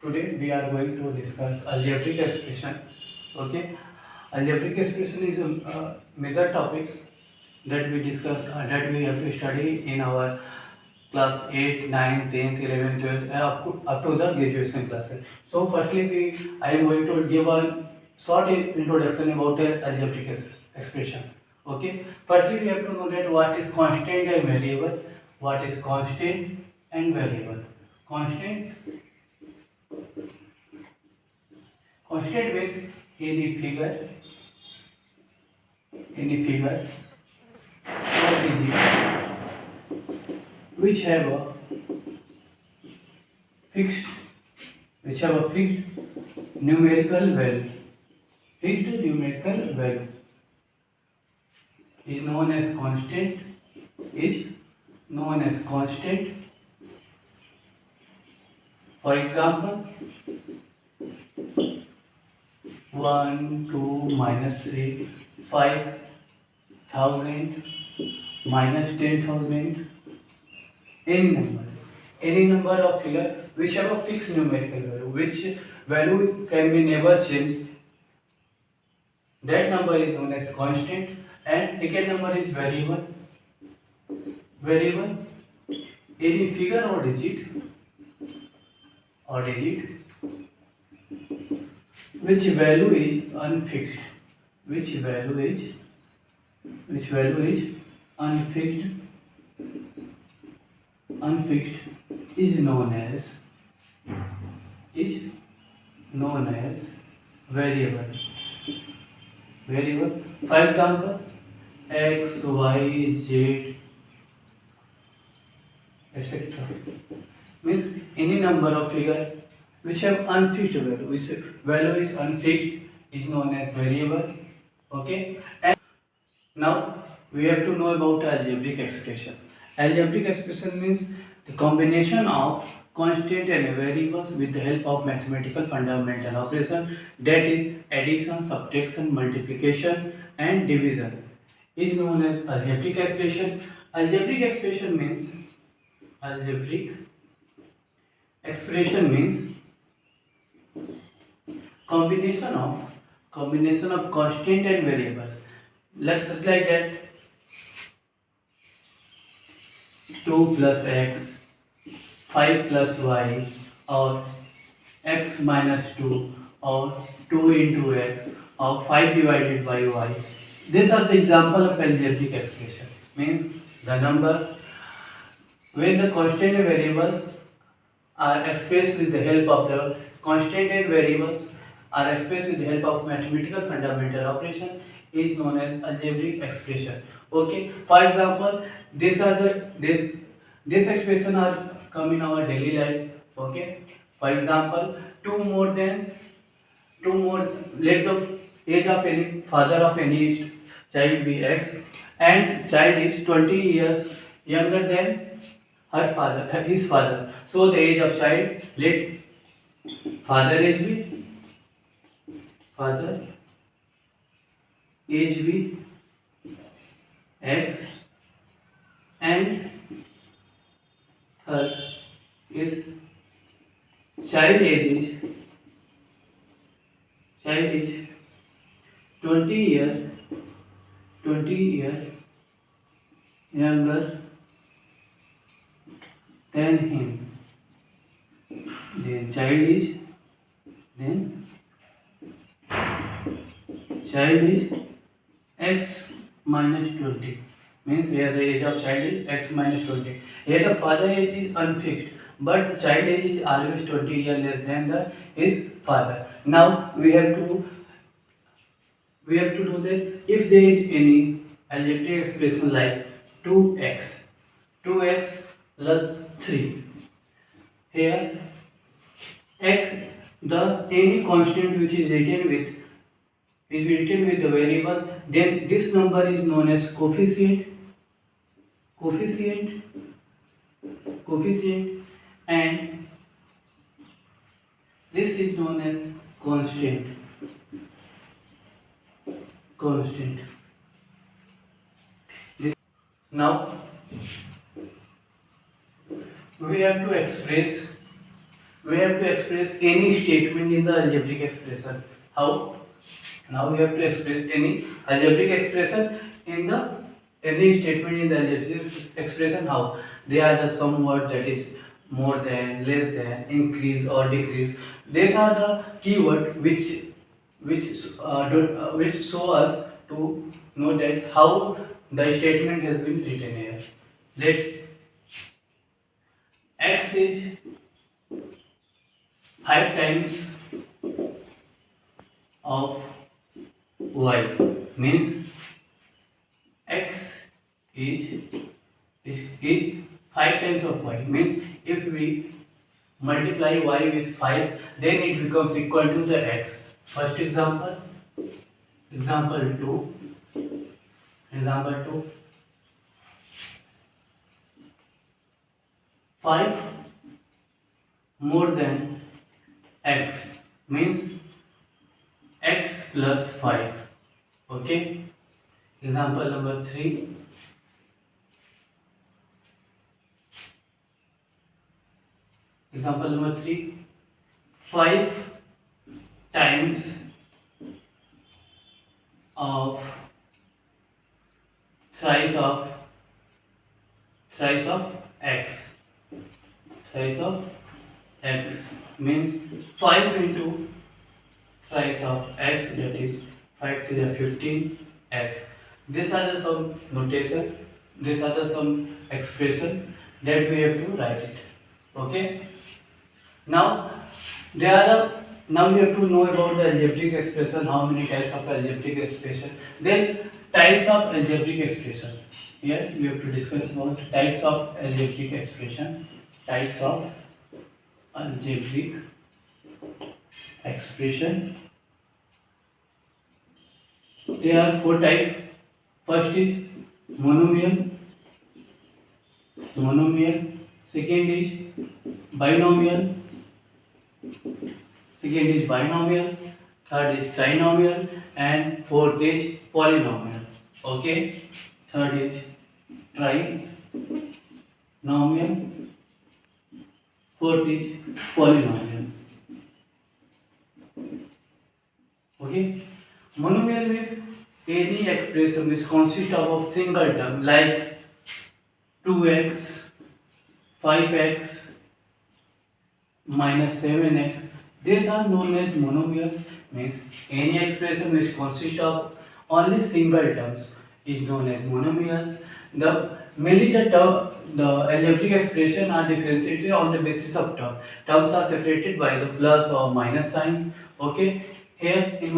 Today we are going to discuss algebraic expression. Okay, algebraic expression is a major topic that we discuss that we have to study in our class 8, 9, 10th, 11th, 12th, and up to the graduation classes. So firstly, I am going to give a short introduction about algebraic expression. Okay, firstly we have to know that what is constant and variable. What is constant and variable? Constant constant means any figure or digit which have a fixed fixed numerical value. Fixed numerical value is known as constant. For example, 1, 2, minus 3, 5,000, minus 10,000, any number of figure which have a fixed numerical value, which value can be never changed. That number is known as constant. And second number is variable. Variable, any figure or digit which value is unfixed. Which value is unfixed is known as variable. For example, x, y, z, etc. Means any number of figure which have unfixed value, which value is unfixed, is known as variable. Okay, and now we have to know about algebraic expression. Algebraic expression means the combination of constant and variables with the help of mathematical fundamental operation, that is addition, subtraction, multiplication and division, is known as algebraic expression. Algebraic expression means combination of constant and variable. Such like that 2 plus x, 5 plus y, or x minus 2, or 2 into x, or 5 divided by y. These are the example of algebraic expression. Means the number when the constant and variables are expressed with the help of the constant and variables are expressed with the help of mathematical fundamental operation is known as algebraic expression. Okay. For example, these are this expression are come in our daily life. Okay. For example, two more let the age of any father of any child be x, and child is 20 years younger than his father. So the age of child, let father age be x, and her is child age is 20 year younger than him. Then child is x minus 20. Means here the age of child is x minus 20. Here the father age is unfixed, but the child age is always 20 years less than his father. Now we have to do that if there is any algebraic expression like 2x plus 3. Here x, the any constant which is written with the variables, then this number is known as coefficient, and this is known as constant. Now we have to express we have to express any statement in the algebraic expression. How? Now we have to express any algebraic expression in the any statement in the algebraic expression. How? They are just some word that is more than, less than, increase or decrease. These are the keyword which show us to know that how the statement has been written here. Let x is 5 times of y, means x is 5 times of y, means if we multiply y with 5, then it becomes equal to the x. First example, example 2, 5 more than x, means x plus 5. Okay. Example number 3, example number 3, 5 times of thrice of x, thrice of x, means 5 into thrice of x, that is 5 to the 15 x. These are the some notation, these are the some expression that we have to write it. Okay. Now there are now we have to know about the algebraic expression, how many types of algebraic expression, then types of algebraic expression. Here we have to discuss about types of algebraic expression. Types of algebraic expression. There are 4 types. First is monomial. Second is binomial. Third is trinomial, and fourth is polynomial. Okay. Third is trinomial. Fourth is polynomial. Okay. Monomial means any expression which consists of a single term like 2x, 5x, minus 7x. These are known as monomials. Means any expression which consists of only single terms is known as monomials. Mainly the algebraic expression are differentiated on the basis of term. Terms are separated by the plus or minus signs. Okay. Here in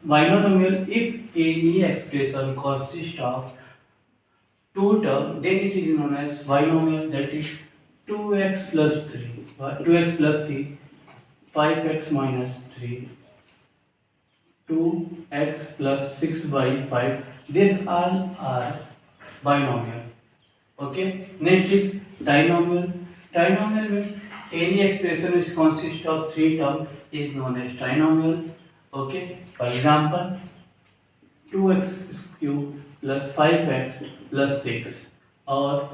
binomial, if any expression consists of two terms, then it is known as binomial. That is 2x plus 3, 5x minus 3, 2x plus 6 by 5. These all are binomial. Okay. Next is trinomial. Trinomial means any expression which consists of three terms is known as trinomial. Okay. For example, 2x cube plus 5x plus 6, or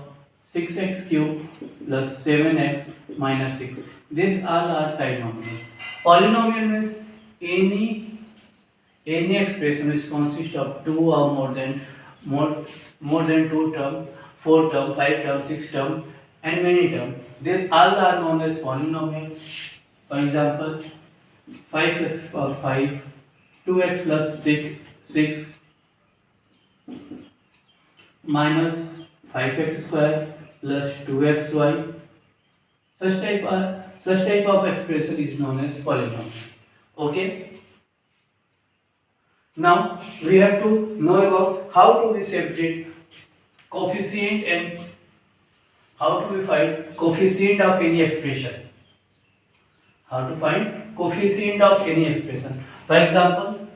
6x cube plus 7x minus 6. These all are trinomial. Polynomial means any expression which consists of two or more than two terms, 4 term, 5 term, 6 term, and many term. They all are known as polynomial. For example, 5x power 5, 2x plus 6 minus 5x square plus 2xy. Such type of expression is known as polynomial. Okay. Now we have to know about how to we separate coefficient and how to we find coefficient of any expression. How to find coefficient of any expression. For example,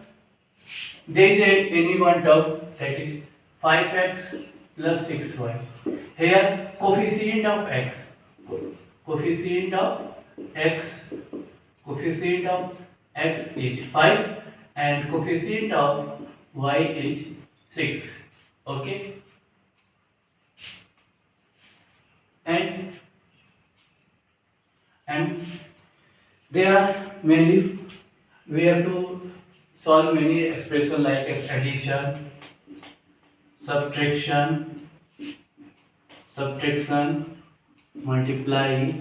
there is any one term, that is 5x plus 6y. Here coefficient of x is 5 and coefficient of y is 6. Okay. And They are mainly, we have to solve many expression like addition, subtraction, multiply,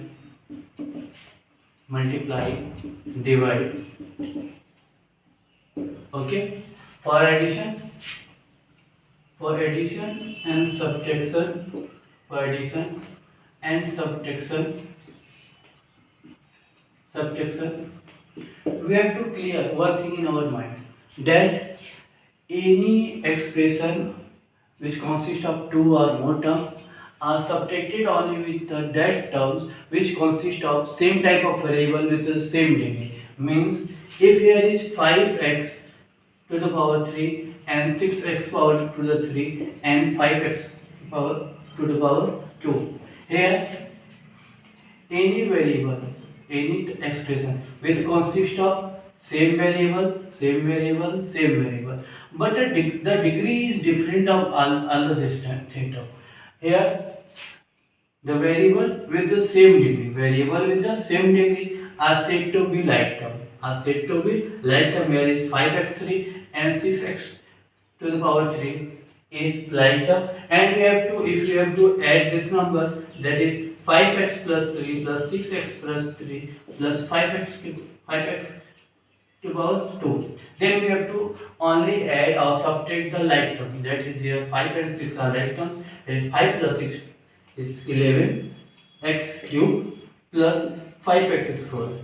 multiply, divide. Okay, for addition, and subtraction, for addition and subtraction, we have to clear one thing in our mind, that any expression which consists of two or more terms are subtracted only with the that terms which consist of same type of variable with the same degree. Means if here is 5x to the power 3 and 6x power to the 3 and 5x power to the power 2. Here any variable, any expression which consists of same variable, but the degree is different of all the theta. Here the variable with the same degree are said to be like term. Here is 5x3 and 6x to the power 3 is like term, and if we have to add this number, that is 5x plus 3 plus 6x plus 3 plus 5x to power 2. Then we have to only add or subtract the like terms. That is, here 5 and 6 are like terms. That is 5 plus 6 is 11 x cube plus 5x square.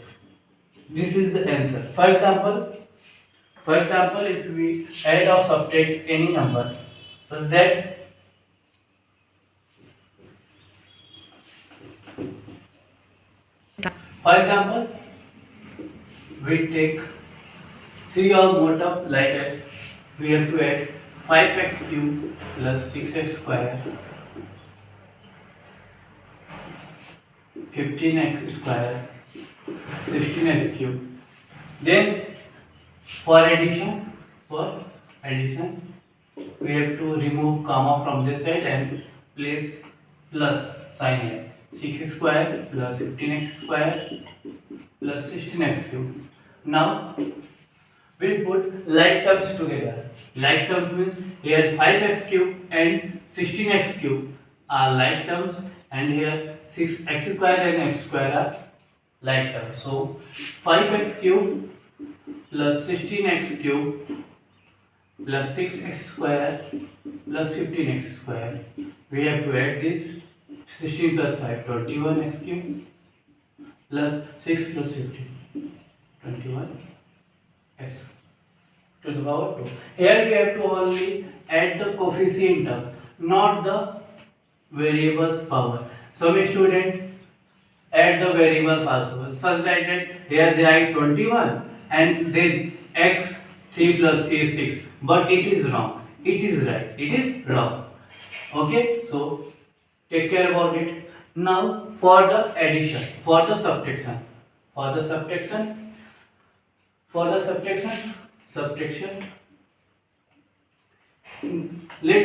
This is the answer. For example, if we add or subtract any number such that for example we take 3 or more term like as we have to add 5x cube plus 6x square, 15x square, 16x cube. Then for addition, we have to remove comma from this side and place plus sign here. 6 square plus 15x square plus 16x cube. Now we put like terms together. Like terms means here 5x cube and 16x cube are like terms, and here 6x square and x square are like terms. So 5x cube plus 16x cube plus 6x square plus 15x square. We have to add this. 16 plus 5, 21x cube plus 6 plus 15, 21x to the power 2. Here we have to only add the coefficient term, not the variables power. Some students add the variables also, such that here they are 21 and then x 3 plus 3 is 6, but it is wrong. It is right. It is wrong. Okay, so take care about it. Now for the addition, for the subtraction, subtraction. Let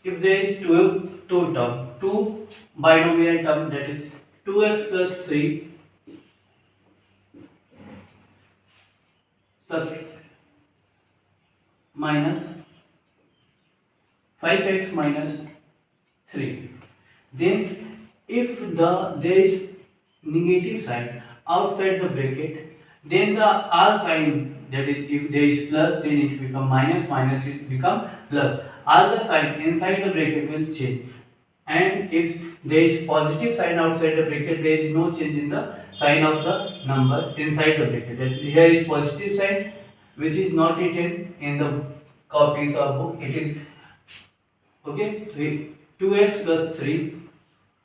if there is two binomial term, that is 2x plus 3 minus 5x minus 3. Then if there is negative sign outside the bracket, then the R sign, that is if there is plus, then it become minus, it become plus. All the sign inside the bracket will change, and if there is positive sign outside the bracket, there is no change in the sign of the number inside the bracket. That is, here is positive sign which is not written in the copies of book. It is okay. 2x plus 3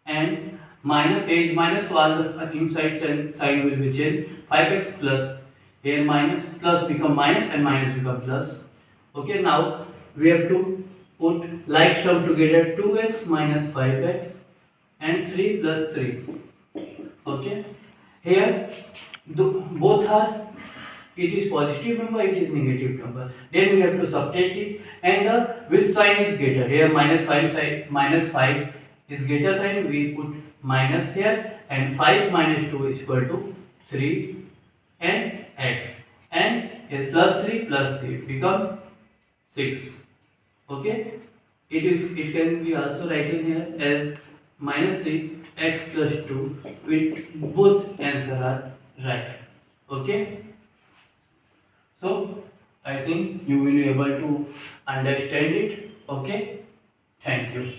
and minus a is minus, so all the inside sign will be changed. 5x plus, here minus, plus become minus and minus become plus. Okay, now we have to put like term together, 2x minus 5x and 3 plus 3. Okay, here both are, it is positive number, it is negative number. Then we have to subtract it, and the which sign is greater. Here minus 5 is greater sign, we put minus here, and 5 minus 2 is equal to 3. and x, and here plus 3 becomes 6. Okay, it can be also written here as minus 3 x plus 2, with both answer are right. Okay, so I think you will be able to understand it. Okay, thank you.